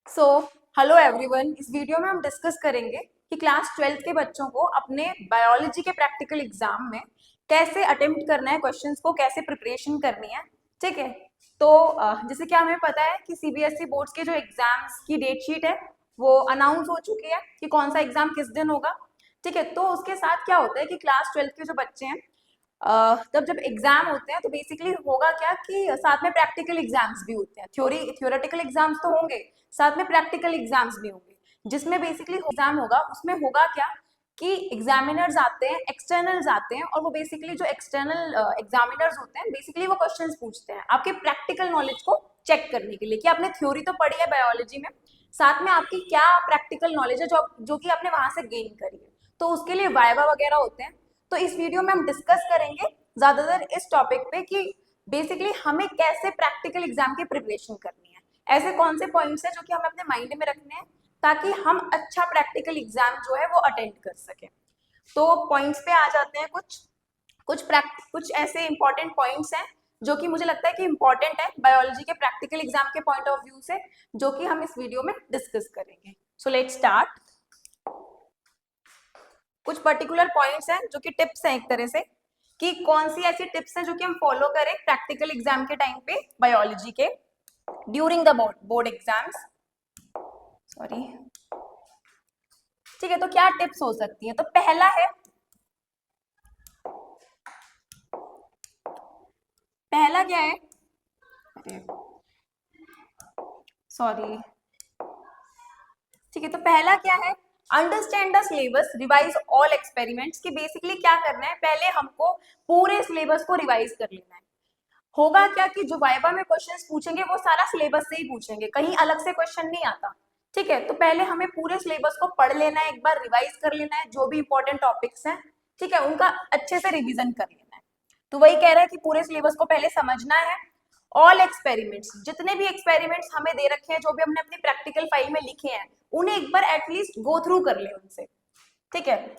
So hello everyone. इस video में हम डिस्कस करेंगे कि क्लास 12th के बच्चों को अपने बायोलॉजी के प्रैक्टिकल एग्जाम में कैसे अटेम्प्ट करना है, क्वेश्चंस को कैसे प्रिपरेशन करनी है। ठीक है, तो जैसे कि हमें पता है कि सीबीएसई बोर्ड्स के जो एग्जाम्स की डेट शीट है वो अनाउंस हो चुकी है कि कौन सा एग्जाम किस दिन होगा। ठीक है, तो उसके साथ क्या होता है कि क्लास 12th के जो बच्चे हैं तब जब एग्जाम होते हैं तो बेसिकली होगा क्या कि साथ में प्रैक्टिकल एग्जाम्स भी होते हैं। थ्योरेटिकल एग्जाम्स तो होंगे, साथ में प्रैक्टिकल एग्जाम्स भी होंगे। जिसमें बेसिकली एग्जाम होगा उसमें होगा क्या कि एग्जामिनर्स आते हैं, एक्सटर्नल्स आते हैं, और वो बेसिकली जो एक्सटर्नल एग्जामिनर्स होते हैं बेसिकली वो क्वेश्चंस पूछते हैं आपके प्रैक्टिकल नॉलेज को चेक करने के लिए कि आपने थ्योरी तो पढ़ी है बायोलॉजी में, साथ में आपकी क्या प्रैक्टिकल नॉलेज है जो कि आपने वहां से गेन करी है। तो उसके लिए वाइवा वगैरह होते हैं। तो इस वीडियो में हम डिस्कस करेंगे ज्यादातर इस टॉपिक पे कि बेसिकली हमें कैसे प्रैक्टिकल एग्जाम की प्रिपरेशन करनी है, ऐसे कौन से पॉइंट्स हैं जो कि हमें अपने माइंड में रखने हैं ताकि हम अच्छा प्रैक्टिकल एग्जाम जो है वो अटेंड कर सकें। तो पॉइंट्स पे आ जाते हैं। कुछ ऐसे इंपॉर्टेंट पॉइंट्स हैं जो कि मुझे लगता है कि इंपॉर्टेंट है बायोलॉजी के प्रैक्टिकल एग्जाम के पॉइंट ऑफ व्यू से, जो कि हम इस वीडियो में डिस्कस करेंगे। So let's start. कुछ पर्टिकुलर पॉइंट्स हैं जो कि टिप्स हैं एक तरह से कि कौन सी ऐसी टिप्स हैं जो कि हम फॉलो करें प्रैक्टिकल एग्जाम के टाइम पे बायोलॉजी के during the board exams. Sorry. ठीक है, तो क्या टिप्स हो सकती है? तो पहला है, पहला क्या है, सॉरी। ठीक है, तो पहला क्या है, understand the syllabus, revise all experiments. कि बेसिकली क्या करना है, पहले हमको पूरे सिलेबस को रिवाइज कर लेना है। होगा क्या कि जो वाइवा में क्वेश्चंस पूछेंगे वो सारा सिलेबस से ही पूछेंगे, कहीं अलग से क्वेश्चन नहीं आता। ठीक है, तो पहले हमें पूरे सिलेबस को पढ़ लेना है, एक बार रिवाइज कर लेना है, जो भी इंपॉर्टेंट टॉपिक्स हैं ठीक है उनका अच्छे से रिवीजन कर लेना है। तो वही कह रहा है कि पूरे सिलेबस को पहले समझना है। ऑल एक्सपेरिमेंट्स, जितने भी एक्सपेरिमेंट्स हमें दे रखे हैं, जो भी हमने अपनी प्रैक्टिकल फाइल में लिखे हैं, उन्हें एक बार एटलीस्ट गो थ्रू कर ले उनसे। ठीक है,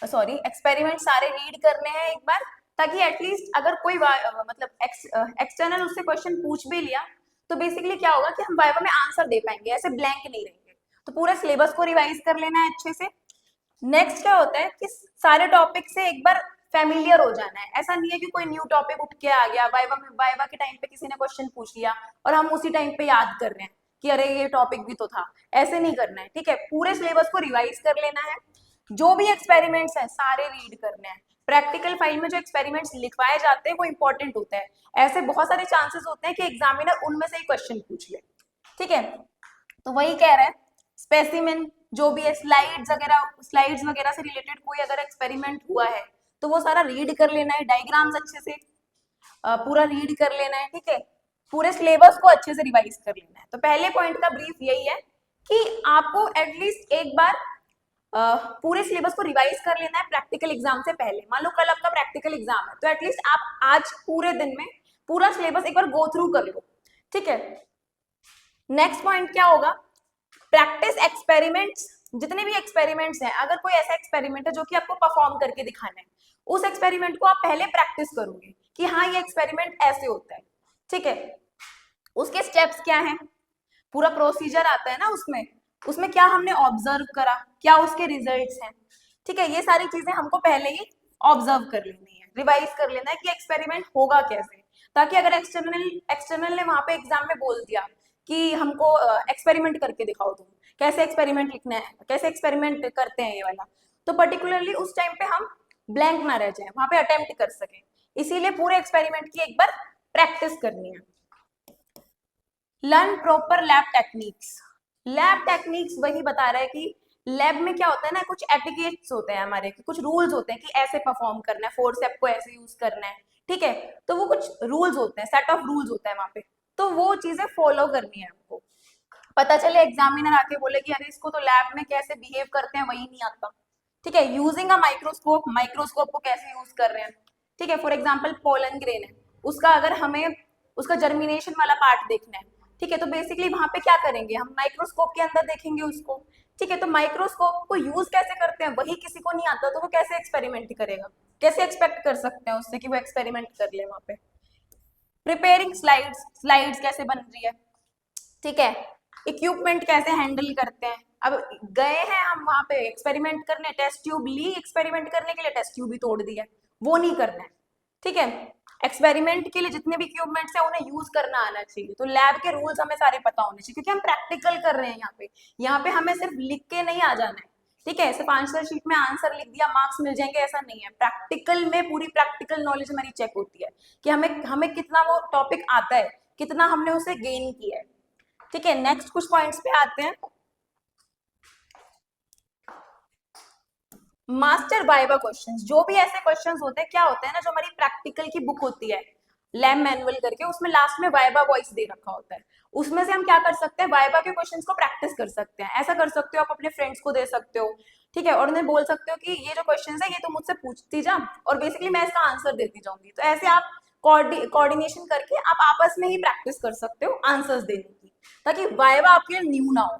सॉरी, एक्सपेरिमेंट सारे रीड करने हैं एक बार, ताकि एटलीस्ट अगर कोई मतलब एक्सटर्नल उससे क्वेश्चन पूछ भी लिया तो बेसिकली क्या होगा कि हम वाइवा में आंसर दे पाएंगे, ऐसे ब्लैंक नहीं रहेंगे। तो पूरे सिलेबस को रिवाइज कर लेना है अच्छे से। नेक्स्ट क्या होता है कि सारे टॉपिक से एक बार फेमिलियर हो जाना है। ऐसा नहीं है कि कोई न्यू टॉपिक उठ के आ गया, वाइवा के टाइम पे किसी ने क्वेश्चन पूछ लिया और हम उसी टाइम पे याद कर रहे हैं कि अरे ये टॉपिक भी तो था। ऐसे नहीं करना है। ठीक है, पूरे सिलेबस को रिवाइज कर लेना है, जो भी एक्सपेरिमेंट्स हैं सारे रीड करने हैं। प्रैक्टिकल फाइल में जो एक्सपेरिमेंट्स लिखवाए जाते हैं वो इंपॉर्टेंट होते हैं। ऐसे बहुत सारे चांसेस होते हैं कि एग्जामिनर उनमें से ही क्वेश्चन पूछ ले। ठीक है, तो वही कह रहे हैं, स्पेसिमेन जो भी है, स्लाइड्स वगैरह से रिलेटेड कोई अगर एक्सपेरिमेंट हुआ है तो वो सारा रीड कर लेना है, डायग्राम्स अच्छे से पूरा रीड कर लेना है। ठीक है, पूरे सिलेबस को अच्छे से रिवाइज कर लेना है। तो पहले पॉइंट का ब्रीफ यही है कि आपको एटलीस्ट एक बार पूरे सिलेबस को रिवाइज कर लेना है प्रैक्टिकल एग्जाम से पहले। मान लो कल आपका प्रैक्टिकल एग्जाम है तो एटलीस्ट आप आज पूरे दिन में पूरा सिलेबस एक बार गो थ्रू कर लो। ठीक है, नेक्स्ट पॉइंट क्या होगा, प्रैक्टिस एक्सपेरिमेंट्स। जितने भी एक्सपेरिमेंट्स हैं, अगर कोई ऐसा एक्सपेरिमेंट है जो कि आपको परफॉर्म करके दिखाना है, उस एक्सपेरिमेंट को आप पहले प्रैक्टिस करोगे कि हाँ ये एक्सपेरिमेंट ऐसे होता है। ठीक है, उसके स्टेप्स क्या हैं, पूरा प्रोसीजर आता है ना उसमें, उसमें क्या हमने ऑब्जर्व करा, क्या उसके रिजल्ट्स हैं। ठीक है, ये सारी चीजें हमको पहले ही ऑब्जर्व कर लेनी है, रिवाइज कर लेना है कि एक्सपेरिमेंट होगा कैसे, ताकि अगर एक्सटर्नल ने वहां पे एग्जाम में बोल दिया कि हमको एक्सपेरिमेंट करके दिखाओ, तुम कैसे एक्सपेरिमेंट लिखना है, कैसे एक्सपेरिमेंट करते हैं ये वाला, तो पर्टिकुलरली उस टाइम पे हम ब्लैंक ना रह जाए, वहां पे अटेम्प्ट कर सके। इसीलिए पूरे एक्सपेरिमेंट की एक बार प्रैक्टिस करनी है। Learn proper lab techniques. Lab techniques वही बता रहा है कि लैब में क्या होता है ना, कुछ एटिकेट्स होते हैं हमारे, कुछ रूल्स होते हैं कि ऐसे परफॉर्म करना है, फोर्सेप को ऐसे यूज करना है। ठीक है, तो वो कुछ रूल्स होते हैं, सेट ऑफ रूल्स होता है वहां पे, तो वो चीजें फॉलो करनी है हमको। पता चले एग्जामिनर आके बोले कि अरे इसको तो लैब में कैसे बिहेव करते हैं वही नहीं आता। ठीक है, यूजिंग अ माइक्रोस्कोप, माइक्रोस्कोप को कैसे यूज कर रहे हैं। ठीक है, फॉर एग्जाम्पल पोलन ग्रेन है, उसका अगर हमें उसका जर्मिनेशन वाला पार्ट देखना है, ठीक है, तो बेसिकली वहां पे क्या करेंगे, हम माइक्रोस्कोप के अंदर देखेंगे उसको। ठीक है, तो माइक्रोस्कोप को यूज कैसे करते हैं वही किसी को नहीं आता, तो वो कैसे एक्सपेरिमेंट करेगा, कैसे एक्सपेक्ट कर सकते हैं उससे कि वो एक्सपेरिमेंट कर ले वहां पे। प्रिपेयरिंग स्लाइड्स, स्लाइड्स कैसे बन रही है। ठीक है, इक्विपमेंट कैसे हैंडल करते हैं। अब गए हैं हम वहां पे एक्सपेरिमेंट करने, टेस्ट ट्यूब ली एक्सपेरिमेंट करने के लिए, टेस्ट ट्यूब भी तोड़ दी है, वो नहीं करना है। ठीक है, एक्सपेरिमेंट के लिए जितने भी इक्विपमेंट्स है उन्हें यूज करना आना चाहिए। तो लैब के रूल्स हमें सारे पता होने चाहिए, क्योंकि हम प्रैक्टिकल कर रहे हैं यहाँ पे हमें सिर्फ लिख के नहीं आ जाना है। ठीक है, सिर्फ आंसर शीट में आंसर लिख दिया मार्क्स मिल जाएंगे, ऐसा नहीं है। प्रैक्टिकल में पूरी प्रैक्टिकल नॉलेज हमारी चेक होती है कि हमें हमें कितना वो टॉपिक आता है, कितना हमने उसे गेन किया है। ठीक है, नेक्स्ट कुछ पॉइंट्स पे आते हैं। मास्टर वाइवा क्वेश्चंस, जो भी ऐसे क्वेश्चंस होते हैं, क्या होते हैं ना, जो हमारी प्रैक्टिकल की बुक होती है लैब मैनुअल करके, उसमें लास्ट में वाइवा वॉइस दे रखा होता है। उसमें से हम क्या कर सकते हैं, वाइवा के क्वेश्चंस को प्रैक्टिस कर सकते हैं। ऐसा कर सकते हो, आप अपने फ्रेंड्स को दे सकते हो। ठीक है, और उन्हें बोल सकते हो कि ये जो क्वेश्चंस है ये तुम मुझसे पूछती जा और बेसिकली मैं इसका आंसर देती जाऊंगी। तो ऐसे आप कोऑर्डिनेशन करके आप आपस में ही प्रैक्टिस कर सकते हो आंसर्स देने की, ताकि वाइवा आपके लिए न्यू ना हो।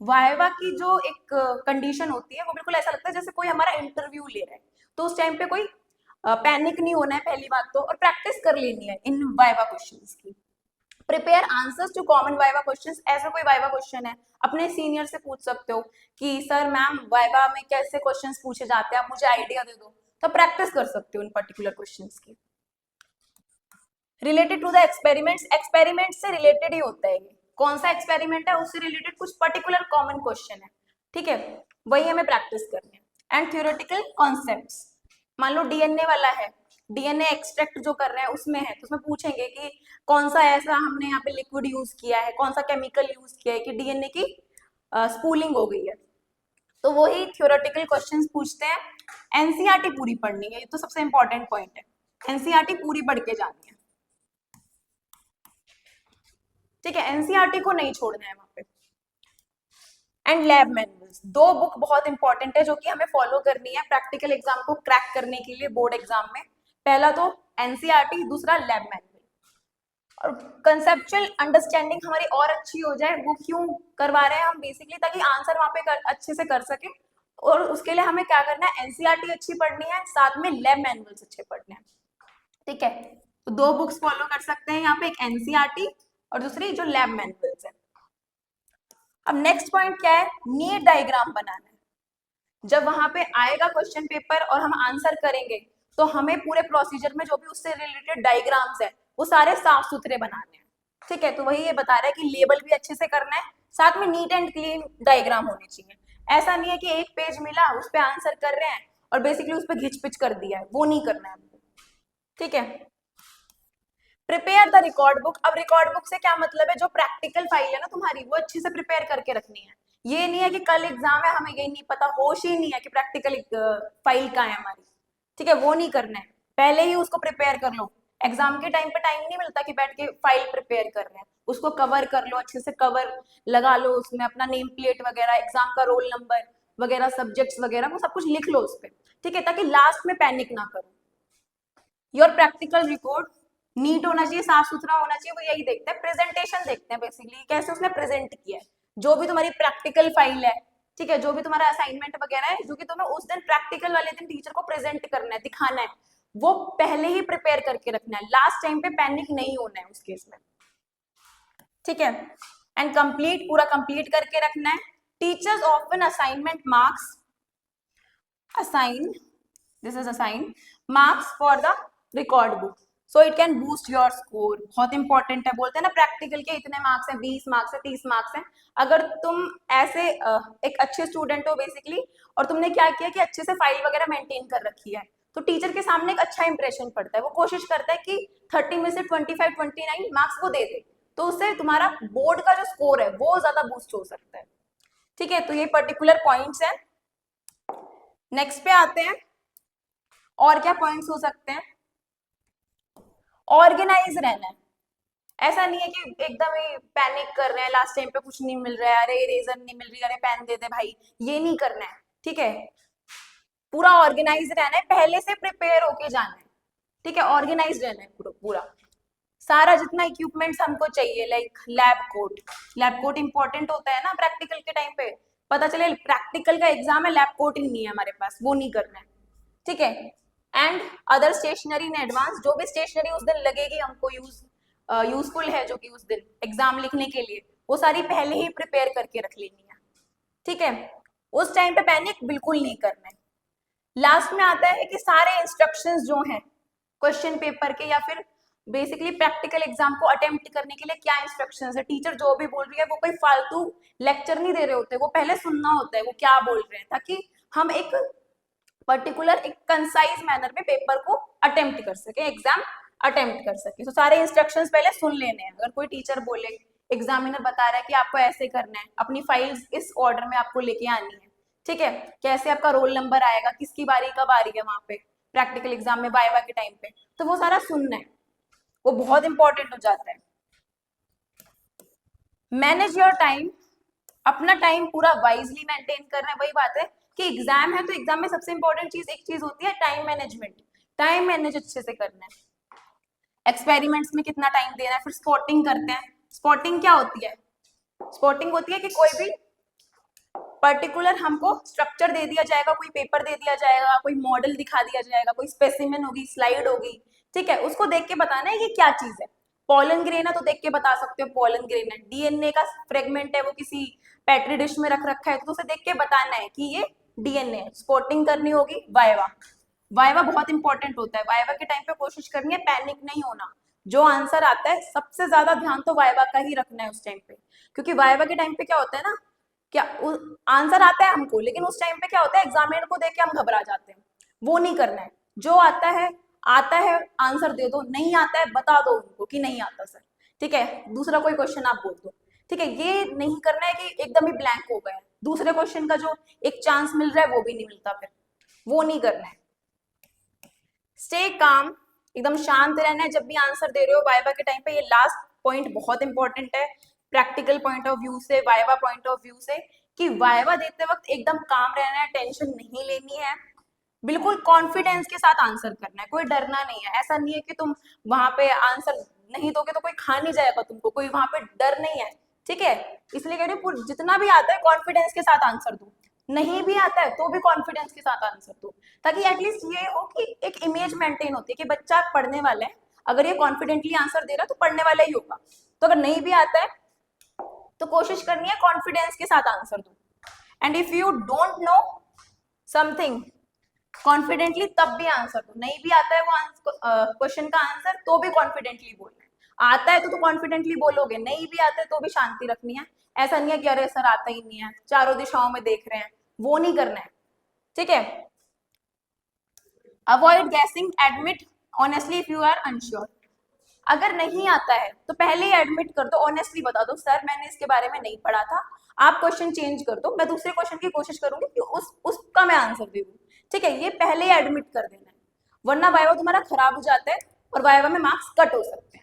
वाइवा की जो एक कंडीशन होती है वो बिल्कुल ऐसा लगता है जैसे कोई हमारा इंटरव्यू ले रहा है। तो उस टाइम पे कोई पैनिक नहीं होना है पहली बात तो, और प्रैक्टिस कर लेनी है इन वाइवा क्वेश्चंस की। Prepare answers to common viva questions. ऐसा कोई वाइवा क्वेश्चन है, अपने सीनियर से पूछ सकते हो कि सर मैम वाइवा में कैसे क्वेश्चंस पूछे जाते हैं, आप मुझे आइडिया दे दो। तो प्रैक्टिस कर सकते हो इन पर्टिकुलर क्वेश्चंस की। Related to the experiments, experiment से रिलेटेड ही होता है ये। कौन सा एक्सपेरिमेंट है उससे रिलेटेड कुछ पर्टिकुलर कॉमन क्वेश्चन है। ठीक है, वही हमें प्रैक्टिस करनी है। एंड थ्योरेटिकल कॉन्सेप्ट्स, मान लो डीएनए वाला है, डीएनए एक्सट्रैक्ट जो कर रहे हैं उसमें है, तो उसमें पूछेंगे कि कौन सा ऐसा हमने यहाँ पे लिक्विड यूज किया है, कौन सा केमिकल यूज किया है कि डीएनए की स्पूलिंग हो गई है। तो वही थ्योरेटिकल क्वेश्चंस पूछते हैं। एनसीईआरटी पूरी पढ़नी है, ये तो सबसे इंपॉर्टेंट पॉइंट है। एनसीईआरटी पूरी पढ़ के जानी है। ठीक है, एनसीईआरटी को नहीं छोड़ना है वहां पे। एंड लैब मैनुअल्स, दो बुक बहुत इंपॉर्टेंट है जो कि हमें फॉलो करनी है प्रैक्टिकल एग्जाम को क्रैक करने के लिए बोर्ड एग्जाम में। पहला तो एनसीईआरटी, दूसरा लैब मैनुअल। और कंसेप्चुअल अंडरस्टैंडिंग हमारी और अच्छी हो जाए, वो क्यों करवा रहे हैं हम, बेसिकली ताकि आंसर वहां पे अच्छे से कर सके। और उसके लिए हमें क्या करना है, एनसीईआरटी अच्छी पढ़नी है, साथ में लैब मैनुअल्स अच्छे पढ़ने हैं। ठीक है, तो दो बुक्स फॉलो कर सकते हैं यहाँ पे, एक एनसीईआरटी और दूसरी जो लैब मैनुअल्स है। अब नेक्स्ट पॉइंट क्या है, नीड डायग्राम बनाना है। जब वहां पे आएगा क्वेश्चन पेपर और हम आंसर करेंगे, तो हमें पूरे प्रोसीजर में जो भी उससे रिलेटेड डायग्राम्स है वो सारे साफ सुथरे बनाने हैं। ठीक है, तो वही ये बता रहा है कि लेबल भी अच्छे से करना है, साथ में नीट एंड क्लीन डायग्राम होने चाहिए। ऐसा नहीं है कि एक पेज मिला उस पर आंसर कर रहे हैं और बेसिकली उस पर घिच पिच कर दिया है, वो नहीं करना है हमको। ठीक है, प्रिपेयर द रिकॉर्ड बुक। अब रिकॉर्ड बुक से क्या मतलब है, जो प्रैक्टिकल फाइल है ना तुम्हारी, वो अच्छे से प्रिपेयर करके रखनी है। ये नहीं है कि कल एग्जाम है हमें ये नहीं पता, होश ही नहीं है कि प्रैक्टिकल फाइल कहाँ है हमारी। ठीक है, वो नहीं करना है, पहले ही उसको प्रिपेयर कर लो। एग्जाम के टाइम पे टाइम नहीं मिलता कि बैठ के फाइल प्रिपेयर कर रहे हैं, उसको कवर कर लो, अच्छे से कवर लगा लो, उसमें अपना नेम प्लेट वगैरह, एग्जाम का रोल नंबर वगैरह, सब्जेक्ट्स वगैरह, वो सब कुछ लिख लो उस पर। ठीक है, ताकि लास्ट में पैनिक ना करो। योर प्रैक्टिकल रिकॉर्ड नीट होना चाहिए, साफ सुथरा होना चाहिए, वो यही देखते हैं। प्रेजेंटेशन देखते हैं बेसिकली, कैसे उसने प्रेजेंट किया है। जो भी तुम्हारी प्रैक्टिकल फाइल है, ठीक है, जो भी तुम्हारा असाइनमेंट वगैरह है, जो कि तुम्हें उस दिन प्रैक्टिकल वाले दिन टीचर को प्रेजेंट करना है, दिखाना है, वो पहले ही प्रिपेयर करके रखना है। लास्ट टाइम पे पैनिक नहीं होना है उस केस में। ठीक है, एंड कंप्लीट, पूरा कंप्लीट करके रखना है। Teachers often assignment marks assign, this is assign marks for the record book, so it can boost your score। बहुत इंपॉर्टेंट है, बोलते हैं ना प्रैक्टिकल के इतने मार्क्स हैं, 20 मार्क्स है, 30 मार्क्स हैं। अगर तुम ऐसे एक अच्छे स्टूडेंट हो बेसिकली, और तुमने क्या किया कि अच्छे से फाइल वगैरह मेंटेन कर रखी है, तो टीचर के सामने एक अच्छा इंप्रेशन पड़ता है। वो कोशिश करता है कि 30 में से 25 29 मार्क्स वो दे दे, तो उससे तुम्हारा बोर्ड का जो स्कोर है वो ज्यादा बूस्ट हो सकता है। ठीक है, तो ये पर्टिकुलर पॉइंट्स हैं। नेक्स्ट पे आते हैं, और क्या पॉइंट्स हो सकते हैं। ऑर्गेनाइज रहना है, ऐसा नहीं है कि एकदम ही पैनिक कर रहे हैं, लास्ट टाइम पे कुछ नहीं मिल रहा है, अरे इरेजर नहीं मिल रही, अरे पेन दे दे भाई, ये नहीं करना है। ठीक है, पूरा ऑर्गेनाइज रहना है, पहले से प्रिपेयर होके जाना है। ठीक है, ऑर्गेनाइज रहना है पूरा पूरा। सारा जितना इक्विपमेंट्स हमको चाहिए, लाइक लैब कोट इंपॉर्टेंट होता है ना प्रैक्टिकल के टाइम पे, पता चले प्रैक्टिकल का एग्जाम है, लैब कोट ही नहीं है हमारे पास, वो नहीं करना है। ठीक है, and other stationery in advance, जो भी स्टेशनरी उस दिन लगेगी हमको यूजफुल है, जो कि उस दिन एग्जाम लिखने के लिए, वो सारी पहले ही प्रिपेयर करके रख लेनी है, ठीक है। उस टाइम पे पैनिक बिल्कुल नहीं करना है। लास्ट में आता है कि सारे इंस्ट्रक्शंस जो हैं क्वेश्चन पेपर के या फिर बेसिकली प्रैक्टिकल एग्जाम को अटेम्प्ट करने के लिए क्या इंस्ट्रक्शंस है, टीचर जो भी बोल रही है वो कोई फालतू लेक्चर नहीं दे रहे होते, वो पहले सुनना होता है वो क्या बोल रहे हैं, ताकि हम एक पर्टिकुलर एक कंसाइज मैनर में पेपर को अटेम्प्ट कर सके, एग्जाम अटेम्प्ट कर सके। तो सारे इंस्ट्रक्शंस पहले सुन लेने हैं। अगर कोई टीचर बोले, एग्जामिनर बता रहा है कि आपको ऐसे करना है, अपनी फाइल्स इस ऑर्डर में आपको लेके आनी है, ठीक है, कैसे आपका रोल नंबर आएगा, किसकी बारी कब आ रही है वहां पे प्रैक्टिकल एग्जाम में वाइवा के टाइम पे, तो वो सारा सुनना है, वो बहुत इंपॉर्टेंट हो जाता है। मैनेज योर टाइम, अपना टाइम पूरा वाइजली मेंटेन करना है। वही बात है कि एग्जाम है तो एग्जाम में सबसे इंपॉर्टेंट चीज एक चीज होती है टाइम मैनेजमेंट, टाइम मैनेज अच्छे से करना है। एक्सपेरिमेंट्स में कितना टाइम देना है, फिर स्पॉटिंग करते हैं। स्पॉटिंग क्या होती है? स्पॉटिंग होती है कि कोई भी पर्टिकुलर हमको स्ट्रक्चर दे दिया जाएगा, कोई पेपर दे दिया जाएगा, कोई मॉडल दिखा दिया जाएगा, कोई स्पेसिमेन होगी, स्लाइड होगी, ठीक है, उसको देख के बताना है ये क्या चीज है। पॉलन ग्रेन है तो देख के बता सकते हो पॉलन ग्रेन है, डीएनए का फ्रेगमेंट है वो किसी पेट्री डिश में रख रखा है तो उसे देख के बताना है कि ये डीएनए है। स्पॉटिंग करनी होगी। वाइवा, वाइवा बहुत इंपॉर्टेंट होता है। वाइवा के टाइम पे कोशिश करनी है पैनिक नहीं होना, जो आंसर आता है सबसे ज्यादा ध्यान तो वाइवा का ही रखना है उस टाइम पे, क्योंकि वाइवा के टाइम पे क्या होता है ना, क्या आंसर आता है हमको, लेकिन उस टाइम पे क्या होता है एग्जामिनर को देख के हम घबरा जाते हैं, वो नहीं करना है। जो आता है आंसर दे दो, नहीं आता है बता दो उनको कि नहीं आता सर, ठीक है, दूसरा कोई क्वेश्चन आप बोल दो, ठीक है। ये नहीं करना है कि एकदम ही ब्लैंक हो गए, दूसरे क्वेश्चन का जो एक चांस मिल रहा है वो भी नहीं मिलता, फिर वो नहीं करना है। स्टे काम, एकदम शांत रहना है जब भी आंसर दे रहे हो वाइवा के टाइम पे। ये लास्ट पॉइंट बहुत इंपॉर्टेंट है प्रैक्टिकल पॉइंट ऑफ व्यू से, वाइवा पॉइंट ऑफ व्यू से, कि वाइवा देते वक्त एकदम काम रहना है, टेंशन नहीं लेनी है, बिल्कुल कॉन्फिडेंस के साथ आंसर करना है, कोई डरना नहीं है। ऐसा नहीं है कि तुम वहां पे आंसर नहीं दोगे तो कोई खा नहीं जाएगा तुमको, कोई वहां पे डर नहीं है, ठीक है। इसलिए कह रही हूँ जितना भी आता है कॉन्फिडेंस के साथ आंसर दो, नहीं भी आता है तो भी कॉन्फिडेंस के साथ आंसर दो, ताकि एटलीस्ट ये हो कि एक इमेज मेंटेन होती है कि बच्चा पढ़ने वाला है, अगर ये कॉन्फिडेंटली आंसर दे रहा है तो पढ़ने वाला ही होगा। तो अगर नहीं भी आता है तो कोशिश करनी है कॉन्फिडेंस के साथ आंसर दो। And if you don't know something confidently तब भी आंसर दो, नहीं भी आता है वो क्वेश्चन का आंसर तो भी कॉन्फिडेंटली बोलना है, आता है तो कॉन्फिडेंटली बोलोगे, नहीं भी आता है तो भी शांति रखनी है। ऐसा नहीं है कि अरे सर आता ही नहीं है, चारों दिशाओं में देख रहे हैं, वो नहीं करना है, ठीक है। Avoid guessing, admit honestly if you are unsure. अगर नहीं आता है तो पहले ही एडमिट कर दो, ऑनेस्टली बता दो सर मैंने इसके बारे में नहीं पढ़ा था, आप क्वेश्चन चेंज कर दो, मैं दूसरे क्वेश्चन की कोशिश करूंगी कि उसका मैं आंसर दे दूं, ठीक है। ये पहले ही एडमिट कर देना है, वरना वाइवा तुम्हारा खराब हो जाता है और वाइवा में मार्क्स कट हो सकते हैं।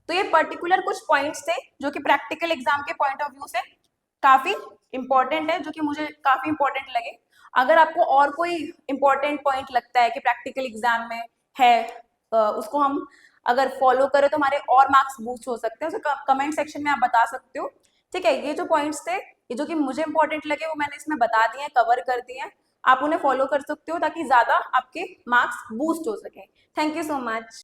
तो ये पर्टिकुलर कुछ पॉइंट्स थे जो कि प्रैक्टिकल एग्जाम के पॉइंट ऑफ व्यू से काफी इंपॉर्टेंट है, जो कि मुझे काफी इंपॉर्टेंट लगे। अगर आपको और कोई इंपॉर्टेंट पॉइंट लगता है कि प्रैक्टिकल एग्जाम में है, उसको हम अगर फॉलो करें तो हमारे और मार्क्स बूस्ट हो सकते हैं, उसे कमेंट सेक्शन में आप बता सकते हो, ठीक है। ये जो पॉइंट्स थे, ये जो कि मुझे इंपॉर्टेंट लगे वो मैंने इसमें बता दिए हैं, कवर कर दिए हैं, आप उन्हें फॉलो कर सकते हो ताकि ज्यादा आपके मार्क्स बूस्ट हो सके। Thank you so much.